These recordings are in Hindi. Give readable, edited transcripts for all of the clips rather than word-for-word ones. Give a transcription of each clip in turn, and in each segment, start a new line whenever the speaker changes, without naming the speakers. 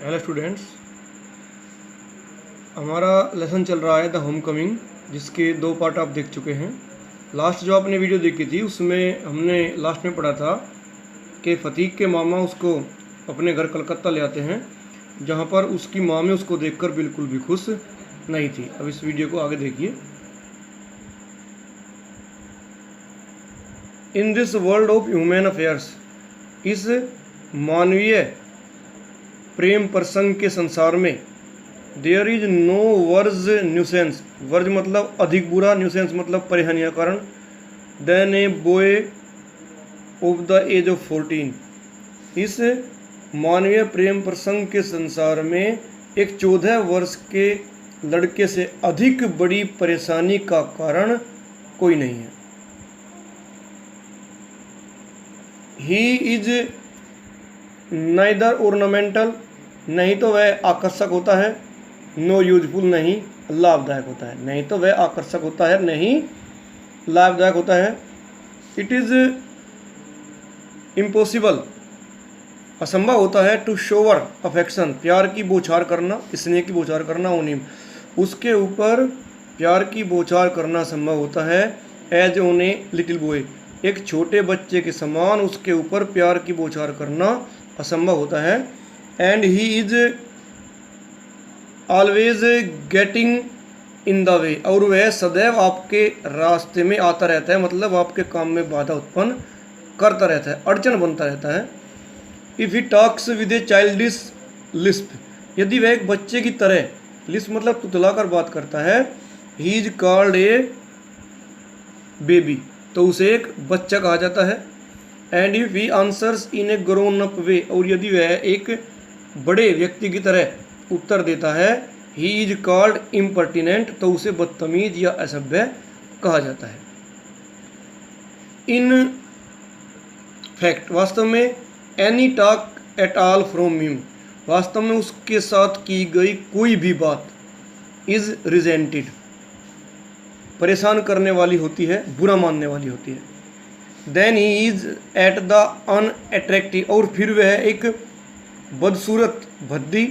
हेलो स्टूडेंट्स, हमारा लेसन चल रहा है द होम कमिंग, जिसके दो पार्ट आप देख चुके हैं। लास्ट जो आपने वीडियो देखी थी उसमें हमने लास्ट में पढ़ा था कि फ़तीक के मामा उसको अपने घर कलकत्ता ले आते हैं, जहाँ पर उसकी माँ में उसको देखकर बिल्कुल भी खुश नहीं थी। अब इस वीडियो को आगे देखिए। In this world of human affairs, इस मानवीय प्रेम प्रसंग के संसार में there is no worse nuisance, worse मतलब अधिक बुरा, न्यूसेंस मतलब परेशानी का कारण, then a boy of the age of 14। इस मानवीय प्रेम प्रसंग के संसार में एक 14 वर्ष के लड़के से अधिक बड़ी परेशानी का कारण कोई नहीं है। ही इज नाइदर ऑर्नामेंटल, नहीं तो वह आकर्षक होता है, नो यूजफुल नहीं लाभदायक होता है। नहीं तो वह आकर्षक होता है, नहीं लाभदायक होता है। इट इज इम्पॉसिबल, असंभव होता है, टू शोवर अफेक्शन, प्यार की बौछार करना, स्नेह की बौछार करना, ओनिम उसके ऊपर प्यार की बौछार करना संभव होता है। As on a little boy, एक छोटे बच्चे के समान उसके ऊपर प्यार की बौछार करना असंभव होता है। And he is always getting in the way, और वह सदैव आपके रास्ते में आता रहता है, मतलब आपके काम में बाधा उत्पन्न करता रहता है, अड़चन बनता रहता है। If he talks with A childish Lisp, यदि वह एक बच्चे की तरह, लिस्प मतलब तुतलाकर बात करता है, he is called a baby, तो उसे एक बच्चा कहा जाता है। And if he answers in a grown up way, और यदि वह एक बड़े व्यक्ति की तरह उत्तर देता है, ही इज कॉल्ड इम्पर्टिनेंट, तो उसे बदतमीज या असभ्य कहा जाता है। इन फैक्ट, वास्तव में, any talk at all from him, वास्तव में उसके साथ की गई कोई भी बात, इज रिजेंटेड, परेशान करने वाली होती है, बुरा मानने वाली होती है। Then he is at the unattractive, और फिर वह एक बदसूरत, भद्दी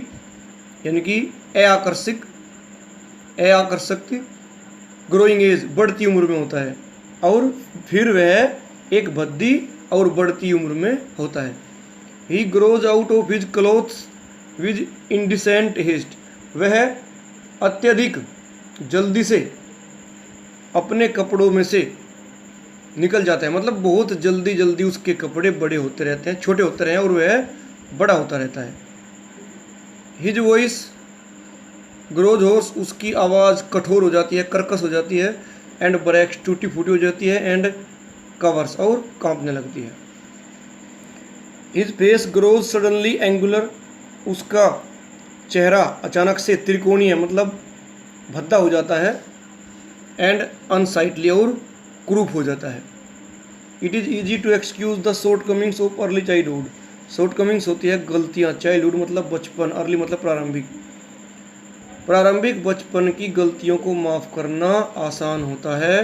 यानी कि अआकर्षक ग्रोइंग एज, बढ़ती उम्र में होता है, और फिर वह एक भद्दी और बढ़ती उम्र में होता है। He grows out of his clothes with indecent haste, वह अत्यधिक जल्दी से अपने कपड़ों में से निकल जाता है, मतलब बहुत जल्दी जल्दी उसके कपड़े बड़े होते रहते हैं, छोटे होते रहे हैं, और वह बड़ा होता रहता है। हिज वॉइस ग्रोज होर्स, उसकी आवाज़ कठोर हो जाती है, कर्कश हो जाती है। एंड ब्रेक्स, टूटी फूटी हो जाती है। एंड कवर्स, और कांपने लगती है। His face grows suddenly angular, उसका चेहरा अचानक से त्रिकोणीय मतलब भद्दा हो जाता है। एंड अनसाइटली, और क्रूप हो जाता है। It is easy to excuse the shortcomings of early childhood, shortcomings होती है गलतियाँ, चाइल्डहुड मतलब बचपन, अर्ली मतलब प्रारंभिक बचपन की गलतियों को माफ़ करना आसान होता है।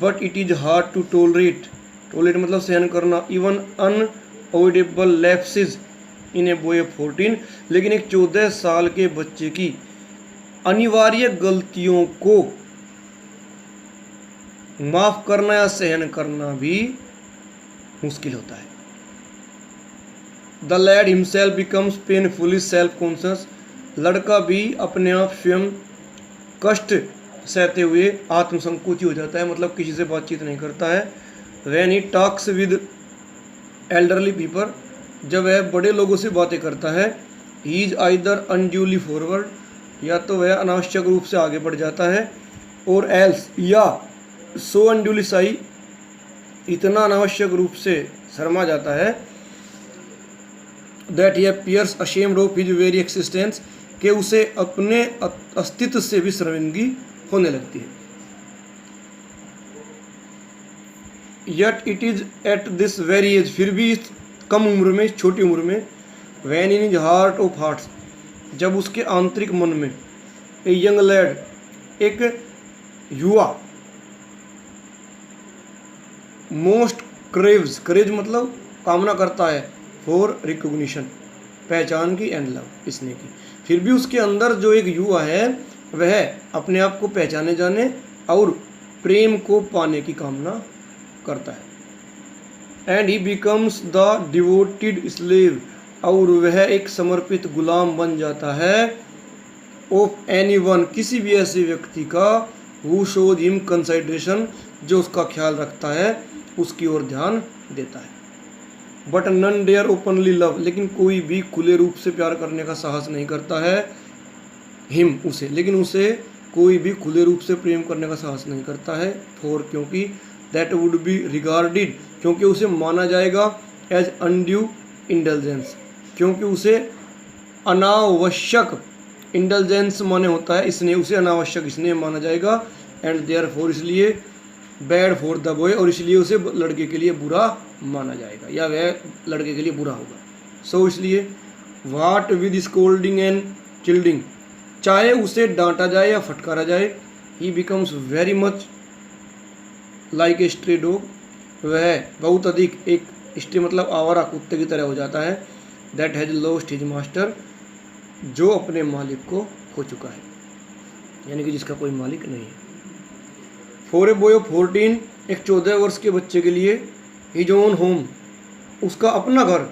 But it is hard to tolerate मतलब सहन करना, even unavoidable lapses in a boy of 14, लेकिन एक 14 साल के बच्चे की अनिवार्य गलतियों को माफ़ करना या सहन करना भी मुश्किल होता है। The lad himself becomes painfully self conscious, लड़का भी अपने आप स्वयं कष्ट सहते हुए आत्मसंकोची हो जाता है, मतलब किसी से बातचीत नहीं करता है। When he talks with elderly people, जब वह बड़े लोगों से बातें करता है, he is either unduly forward, या तो वह अनावश्यक रूप से आगे बढ़ जाता है, और एल्स, या सो अनड्यूली शाई, इतना अनावश्यक रूप से शर्मा जाता है, that he appears ashamed of his very existence, कि उसे अपने अस्तित्व से भी शर्मिंदगी होने लगती है। Yet it is at this very age, फिर भी इस कम उम्र में, छोटी उम्र में, when in his heart of hearts, जब उसके आंतरिक मन में, ए यंग लैड, एक युवा, मोस्ट क्रेव्स, क्रेज मतलब कामना करता है, फॉर रिकॉग्निशन, पहचान की, एंड लव स्नेह की। फिर भी उसके अंदर जो एक युवा है वह अपने आप को पहचाने जाने और प्रेम को पाने की कामना करता है। And he becomes the devoted slave, और वह एक समर्पित गुलाम बन जाता है ऑफ एनीवन, किसी भी ऐसे व्यक्ति का, हु शोज हिम कंसिडरेशन, जो उसका ख्याल रखता है, उसकी ओर ध्यान देता है। But none dare openly love, लेकिन कोई भी खुले रूप से प्यार करने का साहस नहीं करता है हिम, उसे, लेकिन उसे कोई भी खुले रूप से प्रेम करने का साहस नहीं करता है। फॉर, क्योंकि दैट वुड बी रिगार्डेड, क्योंकि उसे माना जाएगा एज अनड्यू इंडल्जेंस, क्योंकि उसे अनावश्यक, इंडल्जेंस माने होता है इसने, उसे अनावश्यक इसने माना जाएगा। एंड देयर फॉर, इसलिए बैड फॉर द बॉय, और इसलिए उसे लड़के के लिए बुरा माना जाएगा, या वह लड़के के लिए बुरा होगा। सो इसलिए वाट विद स्कोल्डिंग एंड चिल्डिंग, चाहे उसे डांटा जाए या फटकारा जाए, ही becomes very much like a stray dog, वह बहुत अधिक एक स्ट्रे मतलब आवारा कुत्ते की तरह हो जाता है। That has lost his master, जो अपने मालिक को खो चुका है, यानी कि जिसका कोई मालिक नहीं है। फॉर ए बॉय ऑफ 14, एक 14 वर्ष के बच्चे के लिए, हिज ओन होम, उसका अपना घर,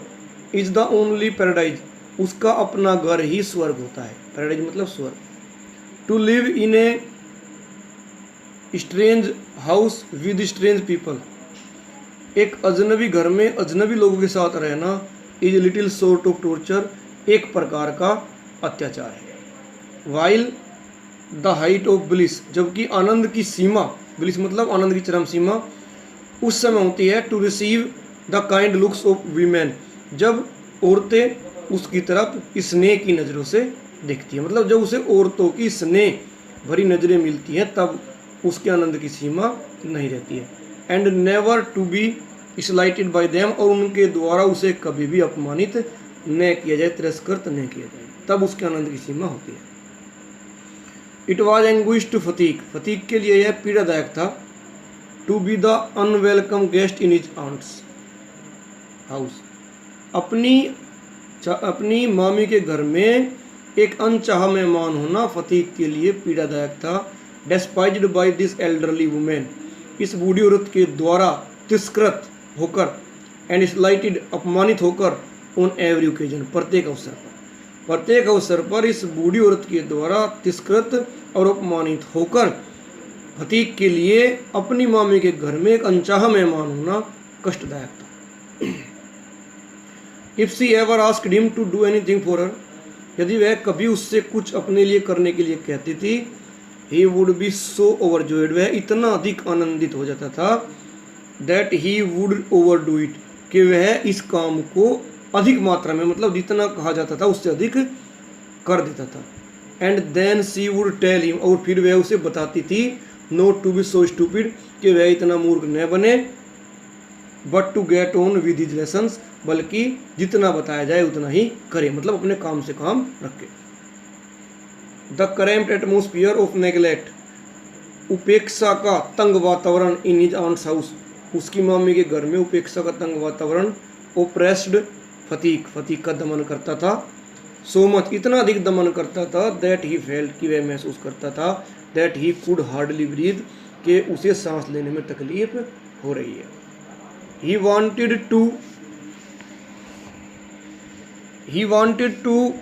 इज द ओनली पैराडाइज, उसका अपना घर ही स्वर्ग होता है। पैराडाइज मतलब स्वर्ग। To live in a strange house with strange people, एक अजनबी घर में अजनबी लोगों के साथ रहना, is little sort of torture, एक प्रकार का अत्याचार है। While the height of bliss, जबकि आनंद की सीमा, ब्लिस मतलब आनंद की चरम सीमा, उस समय होती है to receive the kind looks of women, जब औरतें उसकी तरफ स्नेह की नज़रों से देखती है, मतलब जब उसे औरतों की स्नेह भरी नज़रें मिलती हैं तब उसके आनंद की सीमा नहीं रहती है। And never to be slighted by them, और उनके द्वारा उसे कभी भी अपमानित न किया जाए, तिरस्कृत न किया जाए, तब उसके आनंद की सीमा होती है। It was anguish to Phatik, Phatik के लिए यह पीड़ादायक था, to be the unwelcome guest in his aunt's house, अपनी मामी के घर में एक अनचाहा मेहमान होना फतीक के लिए पीड़ादायक था। डेस्पाइज्ड बाय दिस एल्डरली वुमेन, इस बूढ़ी औरत के द्वारा तिरस्कृत होकर, एंड स्लाइटेड अपमानित होकर, ऑन एवरी ओकेजन, प्रत्येक अवसर पर इस बूढ़ी औरत के द्वारा तिरस्कृत और अपमानित होकर फतीक के लिए अपनी मामी के घर में एक अनचाहा मेहमान होना कष्टदायक था। If she ever asked him to do anything for her, यदि वह कभी उससे कुछ अपने लिए करने के लिए कहती थी, he would be so overjoyed, वह इतना अधिक आनंदित हो जाता था, that he would overdo it, कि वह इस काम को अधिक मात्रा में, मतलब जितना कहा जाता था उससे अधिक कर देता था। And then she would tell him, और फिर वह उसे बताती थी, not to be so stupid, कि वह इतना मूर्ख न बने, but to get on with his lessons, बल्कि जितना बताया जाए उतना ही करे, मतलब अपने काम से काम रखे। The current atmosphere of neglect, उपेक्षा का तंग वातावरण इन हिज आंट्स हाउस, उसकी मामी के घर में उपेक्षा का तंग वातावरण, ओप्रेस्ड फतीक का दमन करता था, सो मच, इतना अधिक दमन करता था, दैट ही फेल्ट, कि वह महसूस करता था, that he could hardly breathe, कि उसे सांस लेने में तकलीफ हो रही है। He wanted to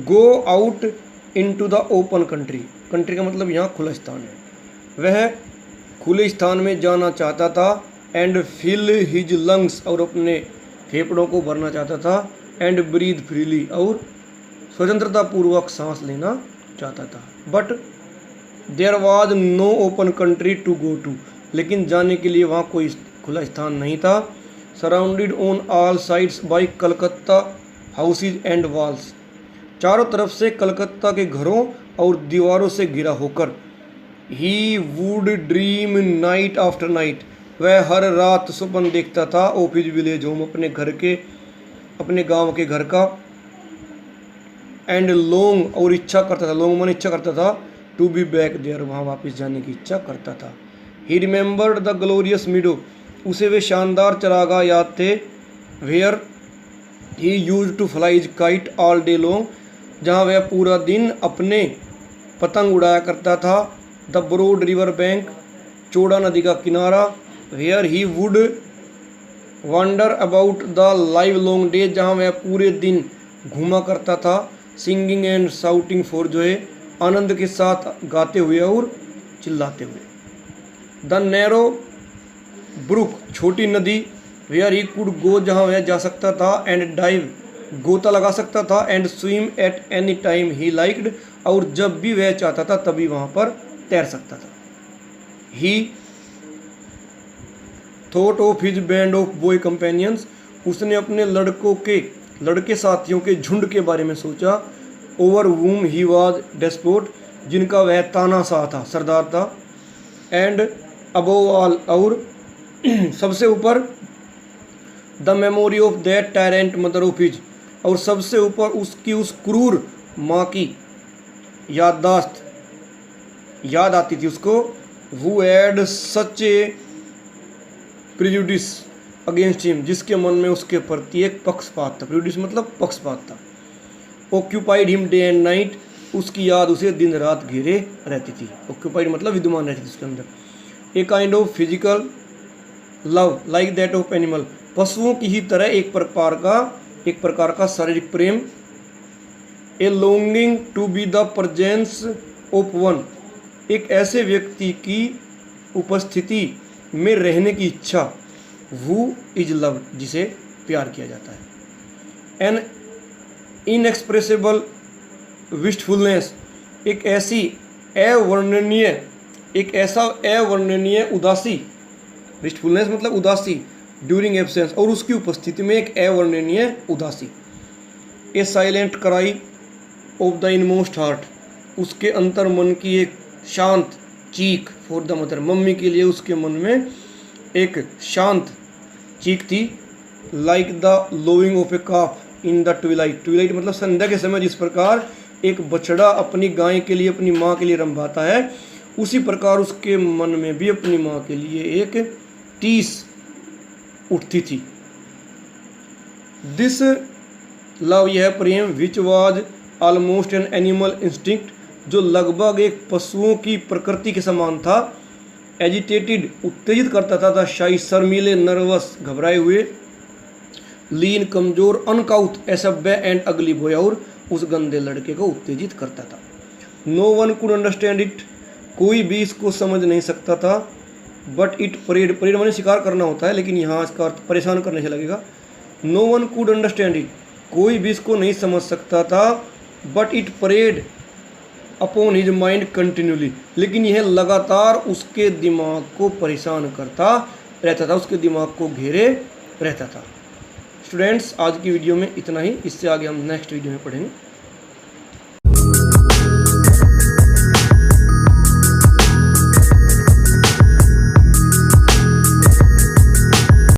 go out into the open country, country का मतलब यहाँ खुला स्थान है, वह खुले स्थान में जाना चाहता था, एंड फिल हिज लंग्स, और अपने फेफड़ों को भरना चाहता था, एंड ब्रीथ फ्रीली, और स्वतंत्रता पूर्वक सांस लेना चाहता था। But there was no open country to go to, लेकिन जाने के लिए वहाँ कोई खुला स्थान नहीं था। Surrounded on all sides by Calcutta houses and walls, चारों तरफ से कलकत्ता के घरों और दीवारों से घिरा होकर, he would dream night after night, वह हर रात स्वप्न देखता था, ऑफ हिज विलेज होम, अपने गांव के घर का, एंड लॉन्ग, और इच्छा करता था, लॉन्ग मन इच्छा करता था, टू बी बैक देयर, वहाँ वापस जाने की इच्छा करता था। He remembered the glorious meadow, उसे वे शानदार चरागाह याद थे, where he used to fly kite all day long, जहाँ वह पूरा दिन अपने पतंग उड़ाया करता था। द ब्रॉड रिवर बैंक, चौड़ा नदी का किनारा। Where he would wander about the livelong day, जहाँ वह पूरे दिन घूमा करता था। Singing and shouting for joy, आनंद के साथ गाते हुए और चिल्लाते हुए। द नैरो ब्रुक, छोटी नदी। वेयर ही कुड गो, जहाँ वह जा सकता था। एंड डाइव, गोता लगा सकता था। And swim at any time he liked, और जब भी वह चाहता था तभी वहाँ पर तैर सकता था। ही thought of his band of boy companions, उसने अपने लड़के साथियों के झुंड के बारे में सोचा। ओवर वूम ही वॉज डेस्पोट, जिनका वह तानाशाह था, सरदार था। एंड अबोव ऑल, और सबसे ऊपर the memory of that tyrant mother of his, और सबसे ऊपर उसकी उस क्रूर माँ की याद आती थी उसको। वो had such A prejudice against him, जिसके मन में उसके प्रति एक पक्षपात था। प्रिजुडिस मतलब पक्षपात था। Occupied him day and night, उसकी याद उसे दिन रात घेरे रहती थी। ऑक्यूपाइड मतलब विद्यमान रहती थी उसके अंदर। A kind of physical love like that of animal, पशुओं की ही तरह एक प्रकार का शारीरिक प्रेम। A longing to be the presence of one, एक ऐसे व्यक्ति की उपस्थिति में रहने की इच्छा। वो इज लव, जिसे प्यार किया जाता है। एन इनएक्सप्रेसिबल विस्टफुलनेस, एक ऐसा अवर्णनीय उदासी। विस्टफुलनेस मतलब उदासी। ड्यूरिंग एब्सेंस, और उसकी उपस्थिति में एक अवर्णनीय उदासी। A silent cry of the inmost heart, उसके अंतर मन की एक शांत चीख। फॉर द मदर, मम्मी के लिए उसके मन में एक शांत चीख थी। Like the lowing of a calf in the twilight, twilight मतलब संध्या के समय जिस प्रकार एक बछड़ा अपनी गाय के लिए, अपनी माँ के लिए रंभाता है, उसी प्रकार उसके मन में भी अपनी माँ के लिए एक टीस उठती थी। दिस लव, यह प्रेम, which was almost an animal instinct, जो लगभग एक पशुओं की प्रकृति के समान था। एजिटेटेड, उत्तेजित करता था। शाई, शर्मीले, नर्वस, घबराए हुए। लीन, कमजोर। अनकाउथ, असभ्य। एंड अगली बॉय, और उस गंदे लड़के को उत्तेजित करता था। No one could understand it, कोई भी इसको समझ नहीं सकता था। बट इट परेड, परेड माने शिकार करना होता है, लेकिन यहाँ इसका अर्थ परेशान करने से लगेगा। No one could understand it, कोई भी इसको नहीं समझ सकता था। But it preyed upon his mind continuously, लेकिन यह लगातार उसके दिमाग को परेशान करता रहता था, उसके दिमाग को घेरे रहता था। स्टूडेंट्स, आज की वीडियो में इतना ही। इससे आगे हम नेक्स्ट वीडियो में पढ़ेंगे।